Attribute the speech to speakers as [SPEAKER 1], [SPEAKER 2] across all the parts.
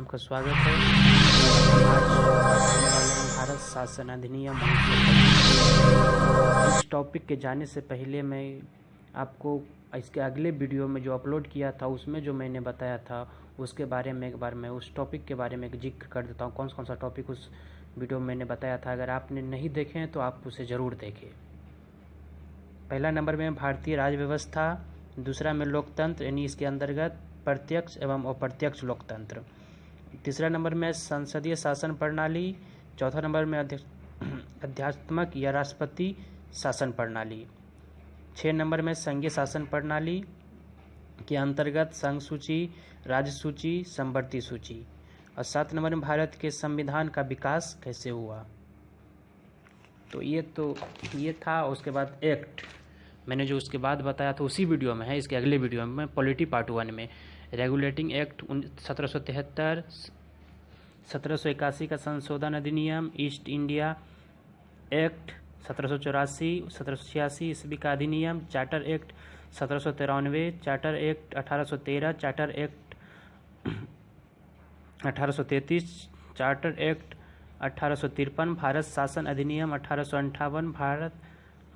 [SPEAKER 1] आपका स्वागत है। आज पढ़ने वाले हैं भारत शासन अधिनियम 1925। इस टॉपिक के जाने से पहले मैं आपको इसके अगले वीडियो में जो अपलोड किया था उसमें जो मैंने बताया था उसके बारे में एक बार मैं उस टॉपिक के बारे में एक जिक्र कर देता हूँ। कौन कौन सा टॉपिक उस वीडियो में मैंने बताया था। अगर आपने नहीं देखे हैं तो आप उसे ज़रूर देखें। पहला नंबर में भारतीय राज्य व्यवस्था, दूसरा में लोकतंत्र यानी इसके अंतर्गत प्रत्यक्ष एवं अप्रत्यक्ष लोकतंत्र, तीसरा नंबर में संसदीय शासन प्रणाली, चौथा नंबर में अध्यात्मक या राष्ट्रपति शासन प्रणाली, 6 नंबर में संघीय शासन प्रणाली के अंतर्गत संघ सूची, राज्य सूची, समवर्ती सूची, और 7 नंबर में भारत के संविधान का विकास कैसे हुआ। तो ये था। उसके बाद एक्ट मैंने जो उसके बाद बताया था उसी वीडियो में है। इसके अगले वीडियो में पॉलिटी पार्ट 1 में रेगुलेटिंग एक्ट 1773, 1781 का संशोधन अधिनियम, ईस्ट इंडिया एक्ट 1784, 1786 ईस्वी का अधिनियम, charter act 1793, charter act 1813, charter act 1833, charter act 1853, Bharat शासन अधिनियम 1858,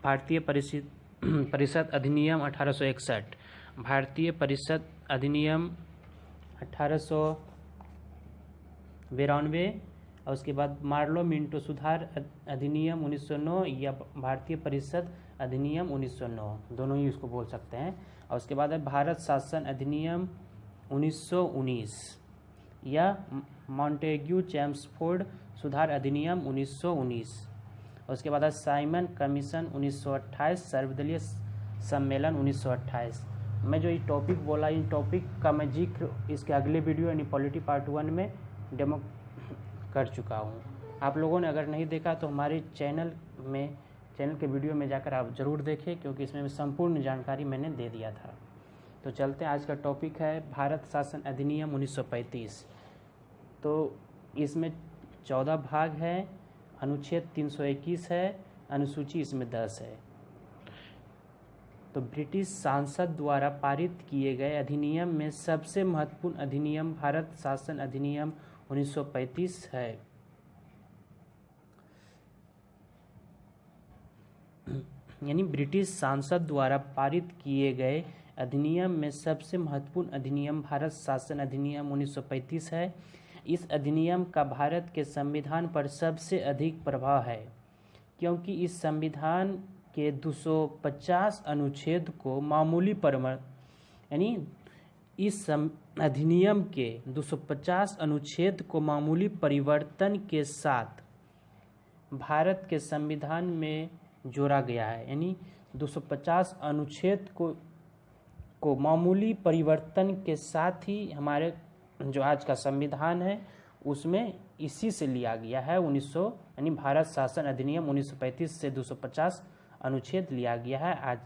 [SPEAKER 1] भारतीय परिषद अधिनियम 1861, भारतीय परिषद अधिनियम 1892, और उसके बाद मार्लो मिंटो सुधार अधिनियम 1909 या भारतीय परिषद अधिनियम 1909, दोनों ही उसको बोल सकते हैं। और उसके बाद है भारत शासन अधिनियम 1919 या मॉन्टेग्यू चैम्सफोर्ड सुधार अधिनियम 1919। और उसके बाद है साइमन कमीशन 1928, सर्वदलीय सम्मेलन 1928। मैं जो ये टॉपिक बोला, इन टॉपिक का मैं जिक्र इसके अगले वीडियो यानी पॉलिटी पार्ट 1 में डेमो कर चुका हूँ। आप लोगों ने अगर नहीं देखा तो हमारे चैनल के वीडियो में जाकर आप ज़रूर देखें, क्योंकि इसमें संपूर्ण जानकारी मैंने दे दिया था। तो चलते हैं। आज का टॉपिक है भारत शासन अधिनियम 1935। तो इसमें 14 भाग है, अनुच्छेद 321 है, अनुसूची इसमें 10 है। तो ब्रिटिश सांसद द्वारा पारित किए गए अधिनियम में सबसे महत्वपूर्ण अधिनियम भारत शासन अधिनियम 1935 है। यानी ब्रिटिश सांसद द्वारा पारित किए गए अधिनियम में सबसे महत्वपूर्ण अधिनियम भारत शासन अधिनियम 1935 है। इस अधिनियम का भारत के संविधान पर सबसे अधिक प्रभाव है, क्योंकि इस संविधान के 250 अनुच्छेद को मामूली इस अधिनियम के 250 अनुच्छेद को मामूली परिवर्तन के साथ भारत के संविधान में जोड़ा गया है। यानी 250 अनुच्छेद को मामूली परिवर्तन के साथ ही हमारे जो आज का संविधान है उसमें इसी से लिया गया है। यानी भारत शासन अधिनियम 1935 से 250 अनुच्छेद लिया गया है। आज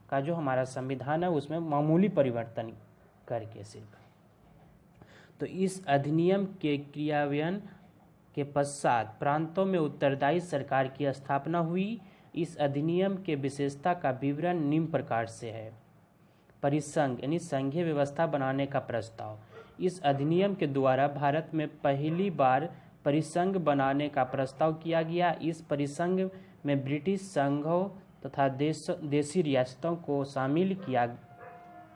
[SPEAKER 1] का जो हमारा संविधान है उसमें मामूली परिवर्तन करके सिर्फ। तो इस अधिनियम के क्रियान्वयन के पश्चात प्रांतों में उत्तरदायी सरकार की स्थापना हुई। इस अधिनियम के विशेषता का विवरण निम्न प्रकार से है। परिसंघ यानी संघीय व्यवस्था बनाने का प्रस्ताव। इस अधिनियम के द्वारा भारत में पहली बार परिसंघ बनाने का प्रस्ताव किया गया। इस परिसंघ में ब्रिटिश संघों तथा देशी रियासतों को शामिल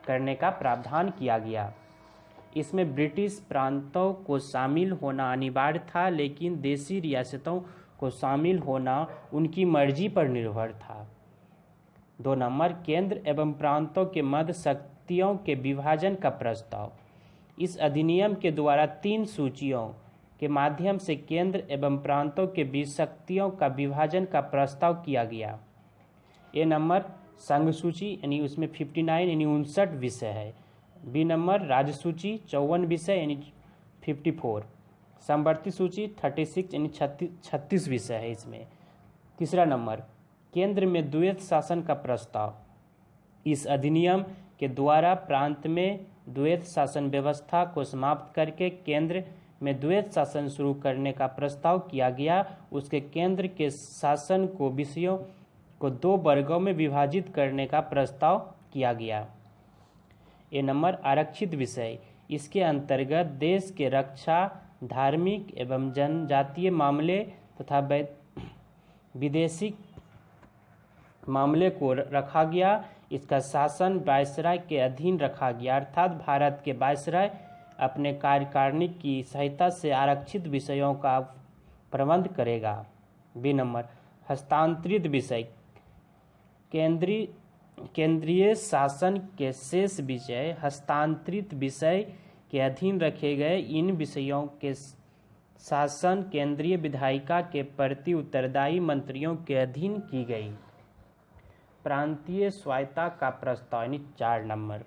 [SPEAKER 1] करने का प्रावधान किया गया। इसमें ब्रिटिश प्रांतों को शामिल होना अनिवार्य था, लेकिन देशी रियासतों को शामिल होना उनकी मर्जी पर निर्भर था। 2 नंबर केंद्र एवं प्रांतों के मध्य शक्तियों के विभाजन का प्रस्ताव। इस अधिनियम के द्वारा 3 सूचियों के माध्यम से केंद्र एवं प्रांतों के बीच शक्तियों का विभाजन का प्रस्ताव किया गया। ए नंबर संघ सूची यानी उसमें 59 यानी 59 विषय है। बी नंबर राज्य सूची 54 विषय यानी 54। समवर्ती सूची 36 यानी 36 विषय है इसमें। तीसरा नंबर केंद्र में द्वैत शासन का प्रस्ताव। इस अधिनियम के द्वारा प्रांत में द्वैत शासन व्यवस्था को समाप्त करके केंद्र में द्वैत शासन शुरू करने का प्रस्ताव किया गया। उसके केंद्र के शासन को विषयों को 2 वर्गों में विभाजित करने का प्रस्ताव किया गया। ए नंबर आरक्षित विषय। इसके अंतर्गत देश के रक्षा, धार्मिक एवं जनजातीय मामले तथा विदेशी मामले को रखा गया। इसका शासन वायसराय के अधीन रखा गया, अर्थात भारत के वायसराय अपने कार्यकारिणी की सहायता से आरक्षित विषयों का प्रबंध करेगा। बी नंबर, हस्तांतरित विषय। केंद्रीय शासन के शेष विषय हस्तांतरित विषय के अधीन रखे गए। इन विषयों के शासन केंद्रीय विधायिका के प्रति उत्तरदायी मंत्रियों के अधीन की गई। प्रांतीय स्वायत्तता का प्रस्ताव यानी 4 नंबर।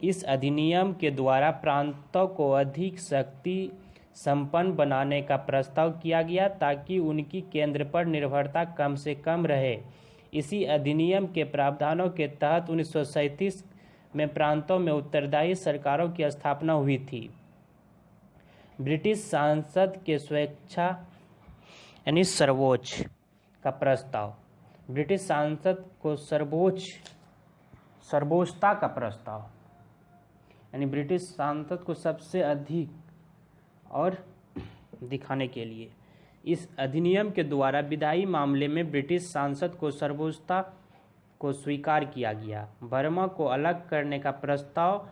[SPEAKER 1] इस अधिनियम के द्वारा प्रांतों को अधिक शक्ति संपन्न बनाने का प्रस्ताव किया गया ताकि उनकी केंद्र पर निर्भरता कम से कम रहे। इसी अधिनियम के प्रावधानों के तहत 1937 में प्रांतों में उत्तरदायी सरकारों की स्थापना हुई थी। ब्रिटिश संसद के स्वेच्छा यानी सर्वोच्च का प्रस्ताव। ब्रिटिश संसद को सर्वोच्चता का प्रस्ताव यानी ब्रिटिश संसद को सबसे अधिक और दिखाने के लिए इस अधिनियम के द्वारा विधायी मामले में ब्रिटिश संसद को सर्वोच्चता को स्वीकार किया गया। बर्मा को अलग करने का प्रस्ताव।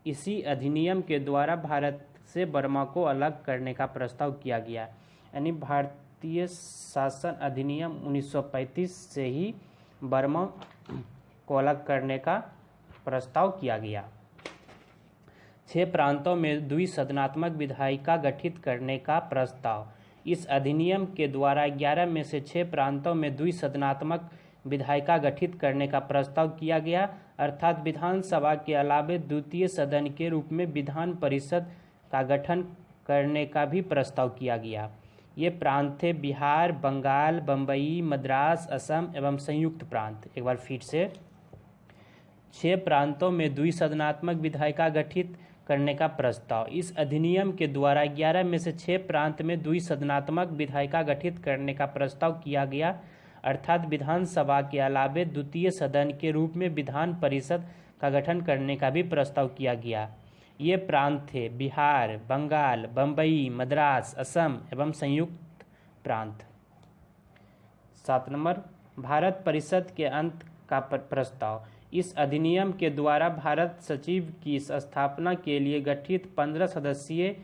[SPEAKER 1] इसी अधिनियम के द्वारा भारत से बर्मा को अलग करने का प्रस्ताव किया गया। यानी भारतीय शासन अधिनियम 1935 से ही बर्मा को अलग करने का प्रस्ताव किया गया। 6 प्रांतों में द्विसदनात्मक विधायिका गठित करने का प्रस्ताव। इस अधिनियम के द्वारा 11 में से 6 प्रांतों में द्विसदनात्मक विधायिका गठित करने का प्रस्ताव किया गया, अर्थात विधानसभा के अलावे द्वितीय सदन के रूप में विधान परिषद का गठन करने का भी प्रस्ताव किया गया। ये प्रांत थे बिहार, बंगाल, बम्बई, मद्रास, असम एवं संयुक्त प्रांत। एक बार फिर से 6 प्रांतों में द्विसदनात्मक विधायिका गठित करने का प्रस्ताव। इस अधिनियम के द्वारा 11 में से 6 प्रांत में द्विसदनात्मक विधायिका गठित करने का प्रस्ताव किया गया, अर्थात विधानसभा के अलावे द्वितीय सदन के रूप में विधान परिषद का गठन करने का भी प्रस्ताव किया गया। ये प्रांत थे बिहार, बंगाल, बम्बई, मद्रास, असम एवं संयुक्त प्रांत। 7 नंबर, भारत परिषद के अंत का प्रस्ताव। इस अधिनियम के द्वारा भारत सचिव की स्थापना के लिए गठित 15 सदस्यीय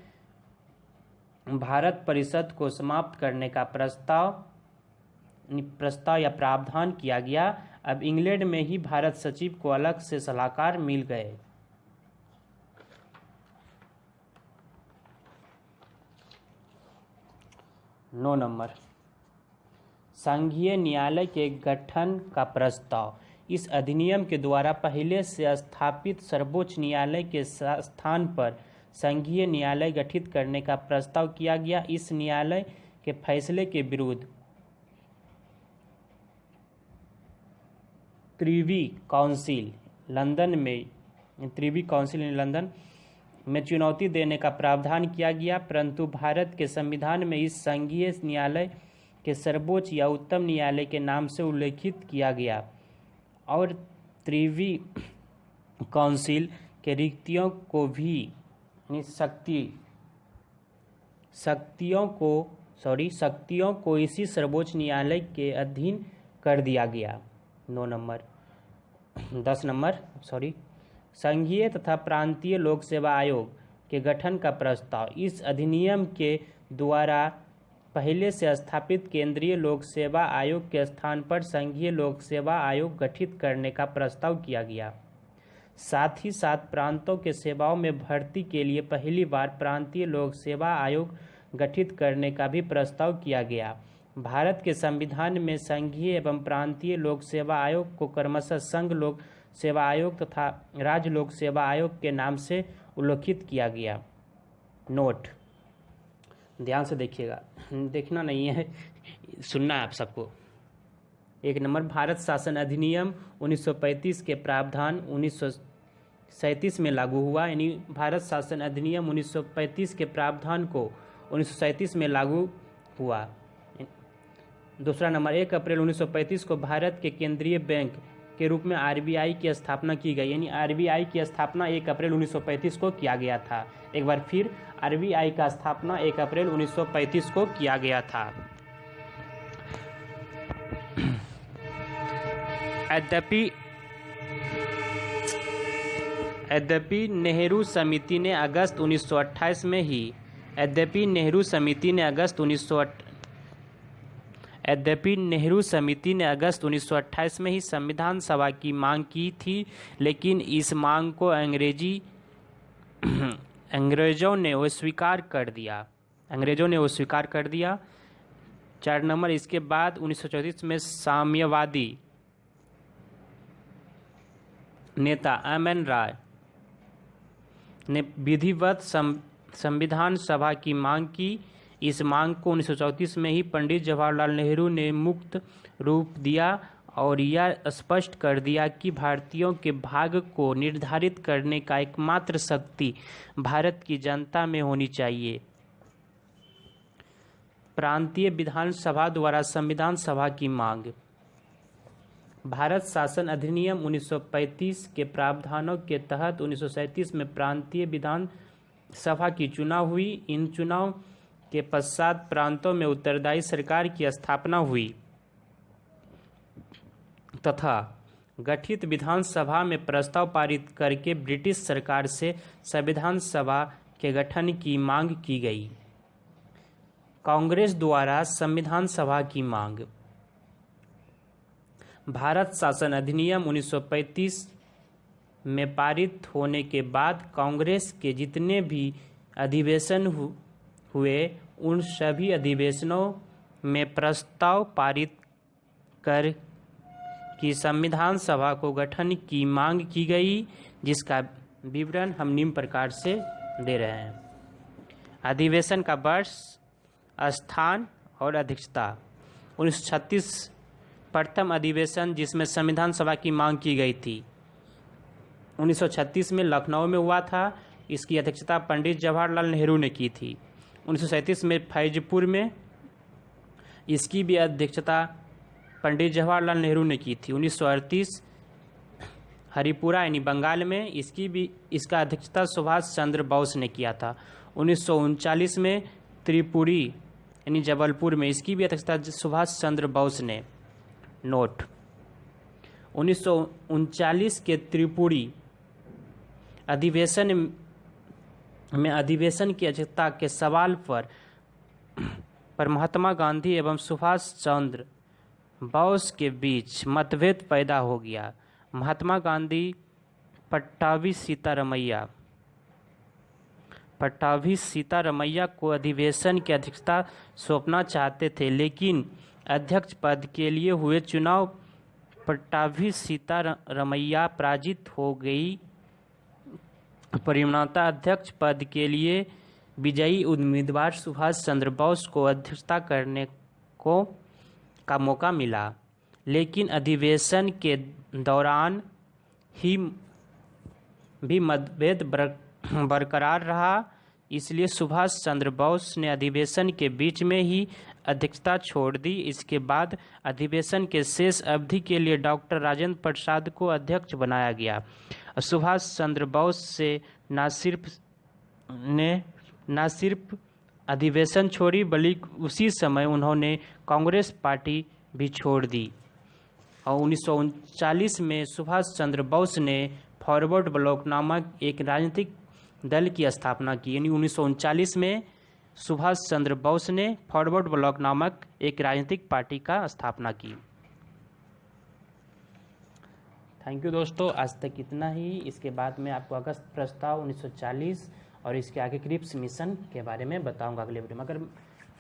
[SPEAKER 1] भारत परिषद को समाप्त करने का प्रस्ताव या प्रावधान किया गया। अब इंग्लैंड में ही भारत सचिव को अलग से सलाहकार मिल गए। नौ नंबर, संघीय न्यायालय के गठन का प्रस्ताव। इस अधिनियम के द्वारा पहले से स्थापित सर्वोच्च न्यायालय के स्थान पर संघीय न्यायालय गठित करने का प्रस्ताव किया गया। इस न्यायालय के फैसले के विरुद्ध प्रिवी काउंसिल लंदन में चुनौती देने का प्रावधान किया गया, परंतु भारत के संविधान में इस संघीय न्यायालय के सर्वोच्च या उच्चतम न्यायालय के नाम से उल्लेखित किया गया और प्रिवी काउंसिल के रिक्तियों को इसी सर्वोच्च न्यायालय के अधीन कर दिया गया। 10 नंबर संघीय तथा प्रांतीय लोक सेवा आयोग के गठन का प्रस्ताव। इस अधिनियम के द्वारा पहले से स्थापित केंद्रीय लोक सेवा आयोग के स्थान पर संघीय लोक सेवा आयोग गठित करने का प्रस्ताव किया गया। साथ ही साथ प्रांतों के सेवाओं में भर्ती के लिए पहली बार प्रांतीय लोक सेवा आयोग गठित करने का भी प्रस्ताव किया गया। भारत के संविधान में संघीय एवं प्रांतीय लोक सेवा आयोग को क्रमशः संघ लोक सेवा आयोग तथा राज्य लोक सेवा आयोग के नाम से उल्लेखित किया गया। नोट ध्यान से देखिएगा, देखना नहीं है, सुनना है आप सबको। 1 नंबर, भारत शासन अधिनियम 1935 के प्रावधान 1937 में लागू हुआ, यानी भारत शासन अधिनियम 1935 के प्रावधान को 1937 में लागू हुआ। 2 नंबर, 1 अप्रैल 1935 को भारत के केंद्रीय बैंक के रूप में आरबीआई की स्थापना की गई। यानी आरबीआई की स्थापना 1 अप्रैल 1935 को किया गया था। एक बार फिर आरबीआई का स्थापना 1 अप्रैल 1935 को किया गया था। यद्यपि नेहरू समिति ने अगस्त 1928 में ही यद्यपि नेहरू समिति ने अगस्त 1928 में ही संविधान सभा की मांग की थी, लेकिन इस मांग को अंग्रेजों ने अस्वीकार कर दिया। 4 नंबर, इसके बाद 1934 में साम्यवादी नेता एम.एन. राय ने विधिवत संविधान सभा की मांग की। इस मांग को 1934 में ही पंडित जवाहरलाल नेहरू ने मुक्त रूप दिया और यह स्पष्ट कर दिया कि भारतीयों के भाग्य को निर्धारित करने का एकमात्र शक्ति भारत की जनता में होनी चाहिए। प्रांतीय विधानसभा द्वारा संविधान सभा की मांग। भारत शासन अधिनियम 1935 के प्रावधानों के तहत 1937 में प्रांतीय विधान सभा की चुनाव हुई। इन चुनाव के पश्चात प्रांतों में उत्तरदायी सरकार की स्थापना हुई तथा गठित विधानसभा में प्रस्ताव पारित करके ब्रिटिश सरकार से संविधान सभा के गठन की मांग की गई। कांग्रेस द्वारा संविधान सभा की मांग। भारत शासन अधिनियम 1935 में पारित होने के बाद कांग्रेस के जितने भी अधिवेशन हुए, उन सभी अधिवेशनों में प्रस्ताव पारित कर की संविधान सभा को गठन की मांग की गई, जिसका विवरण हम निम्न प्रकार से दे रहे हैं। अधिवेशन का वर्ष, स्थान और अध्यक्षता। 1936 प्रथम अधिवेशन जिसमें संविधान सभा की मांग की गई थी 1936 में लखनऊ में हुआ था। इसकी अध्यक्षता पंडित जवाहरलाल नेहरू ने की थी। 1937 में फैजपुर में इसकी भी अध्यक्षता पंडित जवाहरलाल नेहरू ने की थी। 1938 हरिपुरा यानी बंगाल में इसका अध्यक्षता सुभाष चंद्र बोस ने किया था। 1939 में त्रिपुरी यानी जबलपुर में इसकी भी अध्यक्षता सुभाष चंद्र बोस ने। नोट: 1939 के त्रिपुरी अधिवेशन में अधिवेशन की अध्यक्षता के सवाल पर महात्मा गांधी एवं सुभाष चंद्र बोस के बीच मतभेद पैदा हो गया। महात्मा गांधी पट्टाभी सीतारमैया को अधिवेशन की अध्यक्षता सौंपना चाहते थे, लेकिन अध्यक्ष पद के लिए हुए चुनाव पट्टाभी सीतारमैया पराजित हो गई। परिणामतः अध्यक्ष पद के लिए विजयी उम्मीदवार सुभाष चंद्र बोस को अध्यक्षता करने का मौका मिला, लेकिन अधिवेशन के दौरान ही भी मतभेद बरकरार रहा। इसलिए सुभाष चंद्र बोस ने अधिवेशन के बीच में ही अध्यक्षता छोड़ दी। इसके बाद अधिवेशन के शेष अवधि के लिए डॉक्टर राजेंद्र प्रसाद को अध्यक्ष बनाया गया। सुभाष चंद्र बोस से न सिर्फ अधिवेशन छोड़ी, बल्कि उसी समय उन्होंने कांग्रेस पार्टी भी छोड़ दी। और 1939 में सुभाष चंद्र बोस ने फॉरवर्ड ब्लॉक नामक एक राजनीतिक दल की स्थापना की। यानी 1939 में सुभाष चंद्र बोस ने फॉरवर्ड ब्लॉक नामक एक राजनीतिक पार्टी का स्थापना की। थैंक यू दोस्तों, आज तक इतना ही। इसके बाद मैं आपको अगस्त प्रस्ताव 1940 और इसके आगे क्रिप्स मिशन के बारे में बताऊंगा अगले वीडियो में। अगर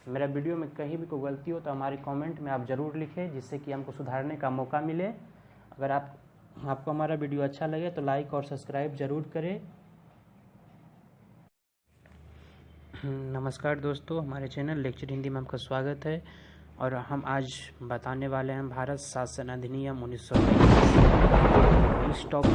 [SPEAKER 1] मेरा वीडियो में कहीं भी कोई गलती हो तो हमारे कमेंट में आप ज़रूर लिखें, जिससे कि हमको सुधारने का मौका मिले। अगर आपको हमारा वीडियो अच्छा लगे तो लाइक और सब्सक्राइब ज़रूर करें। नमस्कार दोस्तों, हमारे चैनल लेक्चर हिंदी में आपका स्वागत है। और हम आज बताने वाले हैं भारत शासन अधिनियम 1935 इस टॉपिक